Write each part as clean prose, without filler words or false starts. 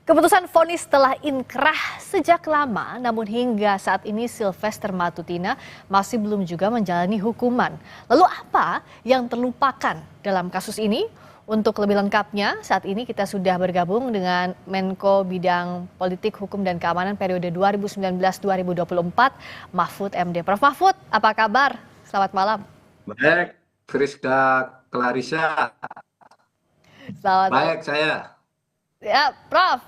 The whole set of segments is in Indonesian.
Keputusan vonis telah inkrah sejak lama, namun hingga saat ini Sylvester Matutina masih belum juga menjalani hukuman. Lalu apa yang terlupakan dalam kasus ini? Untuk lebih lengkapnya, saat ini kita sudah bergabung dengan Menko Bidang Politik, Hukum, dan Keamanan periode 2019-2024, Mahfud MD. Prof. Mahfud, apa kabar? Selamat malam. Baik, Friska Clarissa. Selamat malam. Baik, saya. Ya, Prof.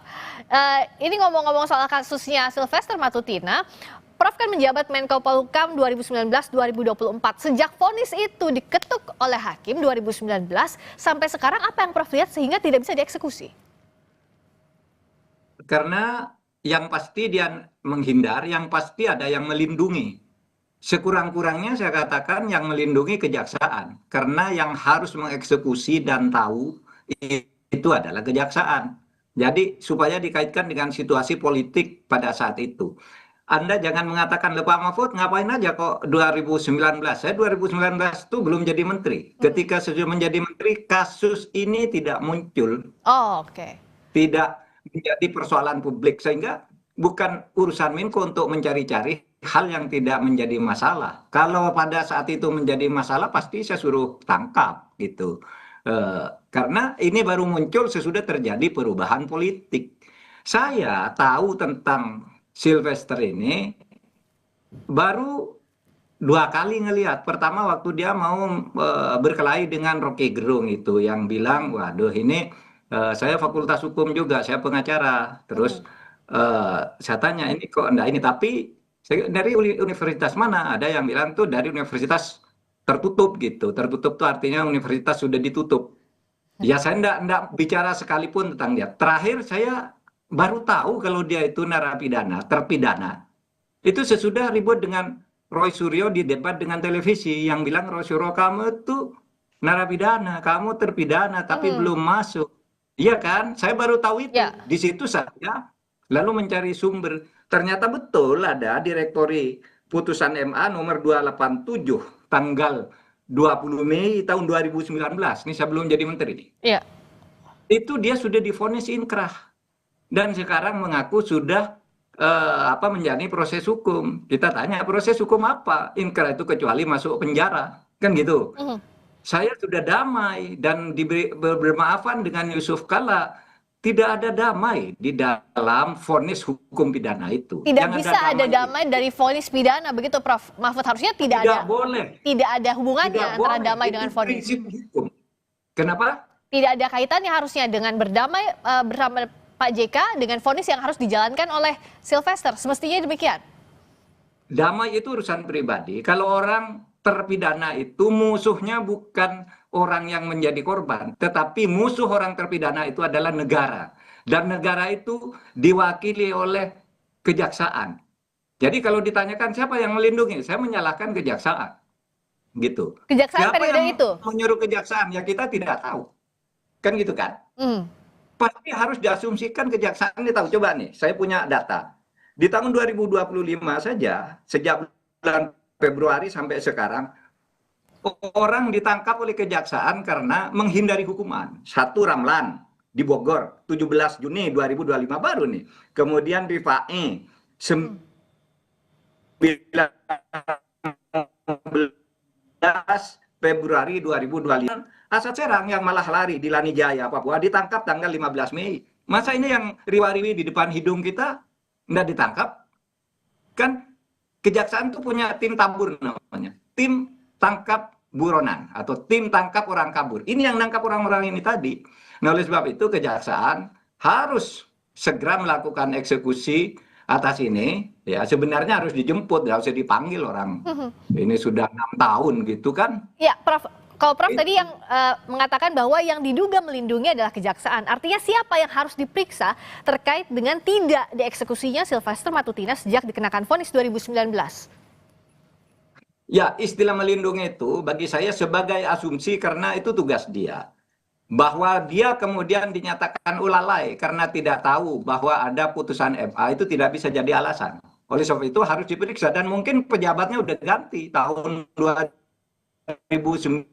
Ini ngomong-ngomong soal kasusnya Sylvester Matutina, Prof kan menjabat Menko Polhukam 2019-2024. Sejak vonis itu diketuk oleh hakim 2019 sampai sekarang, apa yang Prof lihat sehingga tidak bisa dieksekusi? Karena yang pasti dia menghindar, yang pasti ada yang melindungi. Sekurang-kurangnya saya katakan yang melindungi kejaksaan. Karena yang harus mengeksekusi dan tahu itu adalah kejaksaan. Jadi supaya dikaitkan dengan situasi politik pada saat itu. Anda jangan mengatakan, Pak Mahfud ngapain aja kok 2019. Saya 2019 itu belum jadi menteri. Ketika sudah menjadi menteri, kasus ini tidak muncul. Oh, oke. Tidak menjadi persoalan publik. Sehingga bukan urusan Menko untuk mencari-cari hal yang tidak menjadi masalah. Kalau pada saat itu menjadi masalah, pasti saya suruh tangkap gitu. Karena ini baru muncul sesudah terjadi perubahan politik. Saya tahu tentang Sylvester ini baru 2 kali ngelihat. Pertama waktu dia mau berkelahi dengan Rocky Gerung itu, yang bilang, waduh ini saya fakultas hukum juga, saya pengacara. Terus saya tanya, ini kok enggak ini, tapi dari universitas mana? Ada yang bilang tuh dari universitas tertutup gitu. Tertutup tuh artinya universitas sudah ditutup. Ya saya enggak bicara sekalipun tentang dia. Terakhir saya baru tahu kalau dia itu narapidana, terpidana. Itu sesudah ribut dengan Roy Suryo di debat dengan televisi yang bilang, Roy Suryo kamu tuh narapidana, kamu terpidana tapi belum masuk. Iya kan? Saya baru tahu itu. Ya. Di situ saya lalu mencari sumber. Ternyata betul ada direktori putusan MA nomor 287 tanggal 20 Mei tahun 2019. Ini saya belum jadi menteri nih. Iya. Itu dia sudah divonis inkrah. Dan sekarang mengaku sudah menjalani proses hukum. Kita tanya, proses hukum apa? Inkrah itu kecuali masuk penjara. Kan gitu. Saya sudah damai dan diberi bermaafan dengan Yusuf Kalla. Tidak ada damai di dalam vonis hukum pidana itu. Tidak Yang bisa ada damai dari vonis pidana, begitu Prof. Mahfud? Harusnya tidak ada. Boleh. Tidak ada hubungannya Tidak antara boleh. damai Itu dengan vonis. prinsip hukum. Kenapa? Tidak ada kaitannya harusnya dengan berdamai bersama Pak JK dengan vonis yang harus dijalankan oleh Sylvester. Semestinya demikian. Damai itu urusan pribadi. Kalau orang terpidana itu musuhnya bukan orang yang menjadi korban, tetapi musuh orang terpidana itu adalah negara. Dan negara itu diwakili oleh kejaksaan. Jadi kalau ditanyakan siapa yang melindungi, saya menyalahkan kejaksaan. Gitu. Kejaksaan Siapa periode yang itu? menyuruh kejaksaan? Ya kita tidak tahu. Kan gitu kan? Pasti harus diasumsikan kejaksaan ini tahu. Coba nih, saya punya data. Di tahun 2025 saja, sejak bulan Februari sampai sekarang, orang ditangkap oleh kejaksaan karena menghindari hukuman. 1 Ramlan di Bogor, 17 Juni 2025 baru nih. Kemudian Rifai, 19 Februari 2025. Asad Serang yang malah lari di Lanijaya, Papua, ditangkap tanggal 15 Mei. Masa ini yang riwa-riwi di depan hidung kita nggak ditangkap? Kan kejaksaan itu punya tim tabur namanya. Tim tangkap buronan atau tim tangkap orang kabur. Ini yang nangkap orang-orang ini tadi. Nah, oleh sebab itu kejaksaan harus segera melakukan eksekusi atas ini. Ya sebenarnya harus dijemput, nggak usah dipanggil orang. Ini sudah 6 tahun gitu kan. Ya, Prof. Kalau Prof tadi yang mengatakan bahwa yang diduga melindungi adalah kejaksaan, artinya siapa yang harus diperiksa terkait dengan tidak dieksekusinya Sylvester Matutina sejak dikenakan vonis 2019? Ya, istilah melindungi itu bagi saya sebagai asumsi karena itu tugas dia. Bahwa dia kemudian dinyatakan lalai karena tidak tahu bahwa ada putusan MA itu tidak bisa jadi alasan. Oleh sebab itu harus diperiksa dan mungkin pejabatnya udah ganti tahun 2019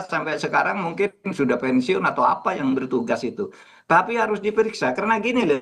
sampai sekarang mungkin sudah pensiun atau apa yang bertugas itu. Tapi harus diperiksa karena gini loh,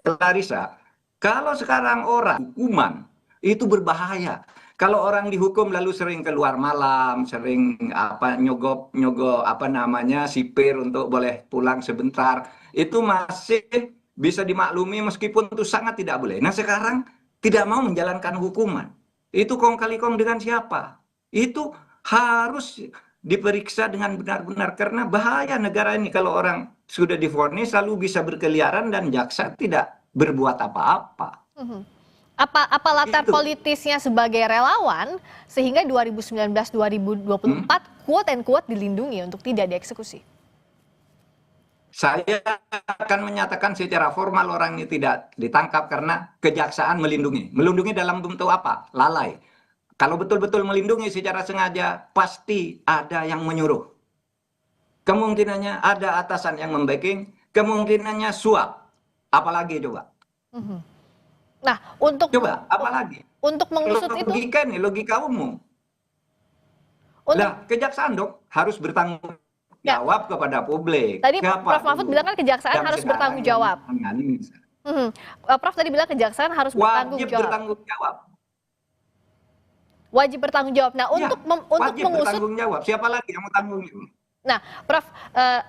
Clarissa, kalau sekarang orang hukuman itu berbahaya. Kalau orang dihukum lalu sering keluar malam, sering apa nyogok nyogok apa namanya sipir untuk boleh pulang sebentar, itu masih bisa dimaklumi meskipun itu sangat tidak boleh. Nah sekarang tidak mau menjalankan hukuman, itu kong kali kong dengan siapa? Itu harus diperiksa dengan benar-benar karena bahaya negara ini kalau orang sudah divonis lalu bisa berkeliaran dan jaksa tidak berbuat apa-apa. Mhm. Apa latar Itu. politisnya sebagai relawan sehingga 2019-2024 quote and quote dilindungi untuk tidak dieksekusi? Saya akan menyatakan secara formal orang ini tidak ditangkap karena kejaksaan melindungi. Melindungi dalam bentuk apa? Lalai. Kalau betul-betul melindungi secara sengaja, pasti ada yang menyuruh. Kemungkinannya ada atasan yang membacking, kemungkinannya suap. Apalagi coba? Mhm. Nah, untuk Coba, apalagi? untuk mengusut itu, Logika nih, logika umum. untuk Lah, kejaksaan dong harus bertanggung ya, jawab kepada publik. tadi Siapa Prof. Mahfud dulu bilang kan kejaksaan yang harus sekarang bertanggung yang jawab. menangani? Mhm. Prof tadi bilang kejaksaan harus bertanggung Wajib jawab. bertanggung jawab. Wajib bertanggung jawab. Nah, Ya, untuk wajib mengusut, bertanggung jawab. Siapa lagi yang mau tanggung jawab? nah, Prof,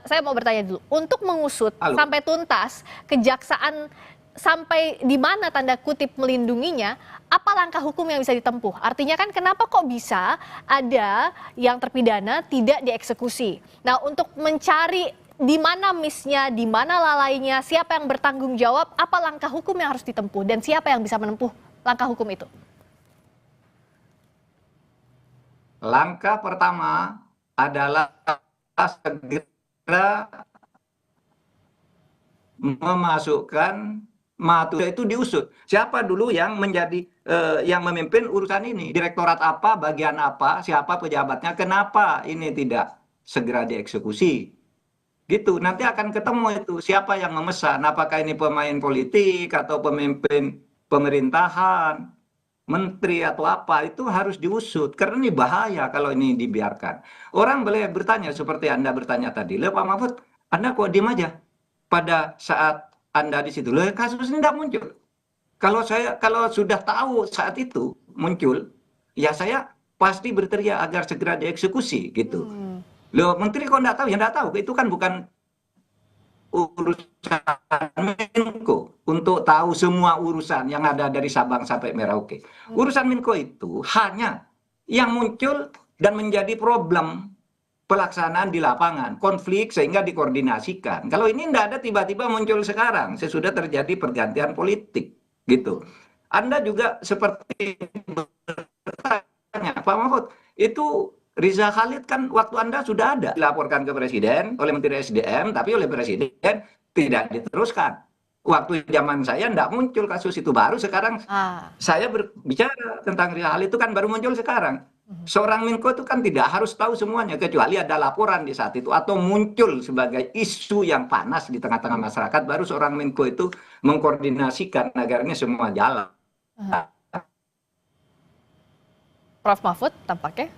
saya mau bertanya dulu. Untuk mengusut Halo. sampai tuntas kejaksaan sampai di mana tanda kutip melindunginya, apa langkah hukum yang bisa ditempuh? Artinya kan kenapa kok bisa ada yang terpidana tidak dieksekusi? Nah, untuk mencari di mana miss-nya, di mana lalainya, siapa yang bertanggung jawab, apa langkah hukum yang harus ditempuh dan siapa yang bisa menempuh langkah hukum itu? Langkah pertama adalah segera memasukkan Matuda itu diusut. Siapa dulu yang menjadi yang memimpin urusan ini? Direktorat apa, bagian apa, siapa pejabatnya, kenapa ini tidak segera dieksekusi? Gitu. Nanti akan ketemu itu siapa yang memesan, apakah ini pemain politik atau pemimpin pemerintahan, menteri atau apa, itu harus diusut karena ini bahaya kalau ini dibiarkan. Orang boleh bertanya seperti Anda bertanya tadi, "Loh Pak Mahfud, Anda kok diem aja pada saat Anda di situ?" Loh, kasus ini tidak muncul. Kalau sudah tahu saat itu muncul, ya saya pasti berteriak agar segera dieksekusi gitu. Hmm. Loh, menteri kok enggak tahu? Ya enggak tahu. Itu kan bukan urusan Menko untuk tahu semua urusan yang ada dari Sabang sampai Merauke. Urusan Menko itu hanya yang muncul dan menjadi problem pelaksanaan di lapangan, konflik sehingga dikoordinasikan. Kalau ini enggak ada tiba-tiba muncul sekarang, sesudah terjadi pergantian politik gitu. Anda juga seperti bertanya, Pak Mahfud, itu Riza Khalid kan waktu Anda sudah ada dilaporkan ke Presiden oleh Menteri SDM, tapi oleh Presiden tidak diteruskan. Waktu zaman saya tidak muncul kasus itu, baru sekarang saya berbicara tentang Riza Khalid itu kan baru muncul sekarang. Seorang Menko itu kan tidak harus tahu semuanya, kecuali ada laporan di saat itu atau muncul sebagai isu yang panas di tengah-tengah masyarakat, baru seorang Menko itu mengkoordinasikan agar ini semua jalan. Prof. Mahfud tampaknya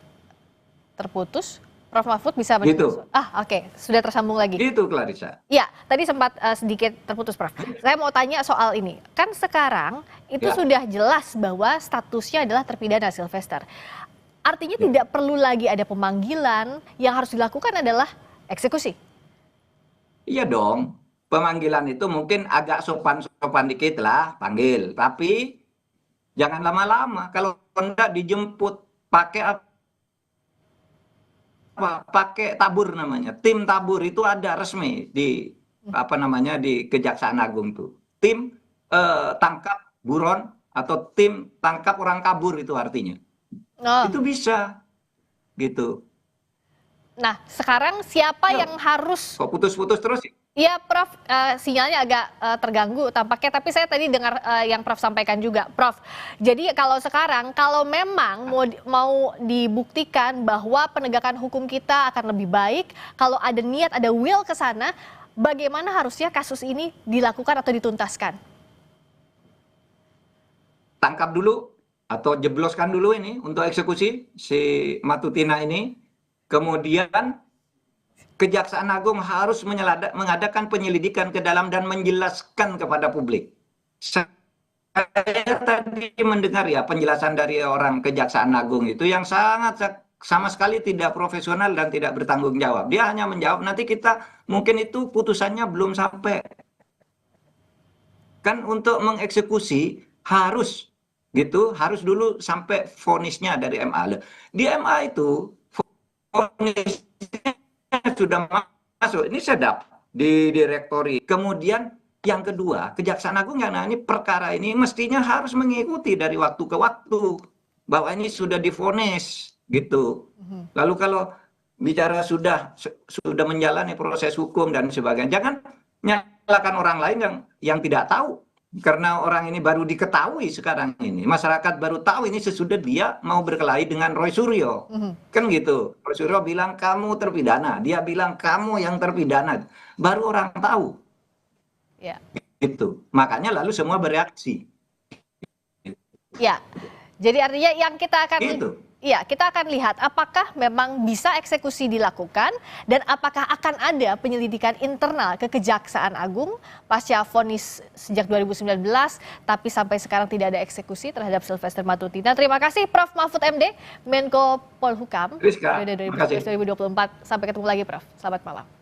terputus. Prof. Mahfud bisa Gitu. Oke, sudah tersambung lagi. Gitu, Clarissa. Ya, tadi sempat sedikit terputus, Prof. Saya mau tanya soal ini. Kan sekarang itu sudah jelas bahwa statusnya adalah terpidana Sylvester. Artinya tidak perlu lagi ada pemanggilan, yang harus dilakukan adalah eksekusi. Iya dong. Pemanggilan itu mungkin agak sopan-sopan dikit lah, panggil. Tapi jangan lama-lama. Kalau enggak dijemput pakai apa? Pakai tabur namanya. Tim tabur itu ada resmi di apa namanya di Kejaksaan Agung tuh. Tim tangkap buron atau tim tangkap orang kabur itu artinya. Itu bisa gitu. Nah, sekarang siapa yang harus... Kok putus-putus terus sih? Iya, Prof, sinyalnya agak terganggu tampaknya, tapi saya tadi dengar yang Prof sampaikan juga, Prof. Jadi kalau sekarang, kalau memang mau dibuktikan bahwa penegakan hukum kita akan lebih baik, kalau ada niat, ada will ke sana, bagaimana harusnya kasus ini dilakukan atau dituntaskan? Tangkap dulu atau jebloskan dulu ini untuk eksekusi si Matutina ini. Kemudian Kejaksaan Agung harus mengadakan penyelidikan ke dalam dan menjelaskan kepada publik. Saya tadi mendengar ya penjelasan dari orang Kejaksaan Agung itu yang sangat sama sekali tidak profesional dan tidak bertanggung jawab. Dia hanya menjawab nanti kita mungkin itu putusannya belum sampai. Kan untuk mengeksekusi harus gitu, harus dulu sampai vonisnya dari MA. Di MA itu vonisnya sudah masuk, ini sedap di direktori. Kemudian yang kedua, Kejaksaan Agung yang nangani perkara ini mestinya harus mengikuti dari waktu ke waktu bahwa ini sudah divonis gitu. Lalu kalau bicara sudah menjalani proses hukum dan sebagainya, jangan nyalakan orang lain yang tidak tahu. Karena orang ini baru diketahui sekarang ini, masyarakat baru tahu ini sesudah dia mau berkelahi dengan Roy Suryo, kan gitu. Roy Suryo bilang kamu terpidana, dia bilang kamu yang terpidana, baru orang tahu, Ya. gitu. Makanya lalu semua bereaksi. Ya, jadi artinya yang kita akan Gitu. ya, kita akan lihat apakah memang bisa eksekusi dilakukan dan apakah akan ada penyelidikan internal ke Kejaksaan Agung pasca vonis sejak 2019 tapi sampai sekarang tidak ada eksekusi terhadap Sylvester Matutina. Terima kasih Prof. Mahfud MD, Menko Polhukam Rizka, periode terima kasih. 2024. Sampai ketemu lagi Prof. Selamat malam.